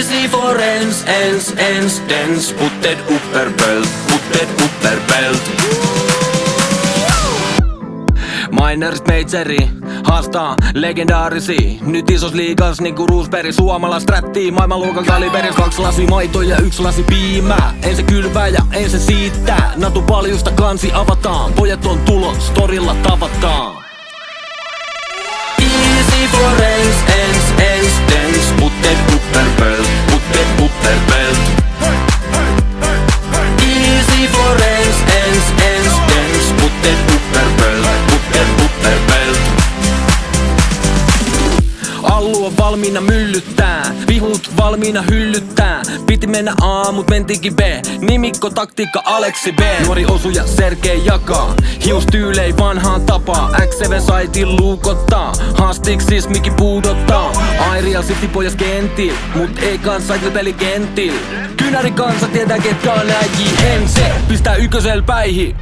Easy for ens, dens. Putted upperbelt. Minerit meitseri haastaa legendaarisi. Nyt isos liigas niinku Roosberg. Suomalais rättii maailmanluokan kaliberis. 2 lasi maito ja 1 lasi piimää. En se kylvää ja en se siittää. Natu paljusta kansi avataan. Pojat on tulon, storilla tavataan. Easy for ens, dens. Putted upperbelt. Easy for ens, dens. Putted upperbelt. Allu on valmiina myllyttää, vihut valmiina hyllyttää. Piti mennä A, mut mentiinkin B. Nimikko, taktiikka, Aleksi B. Nuori osuja, Sergei jakaa. Hiustyylei vanhaan tapaa. X7 saitin luukottaa. Haastiksis miki puudottaa. Airial City pojas kentil, mut ei kans peli kentil. Kynäri kansa tietää ketkä on näji. MC pistää ykkösel päihin.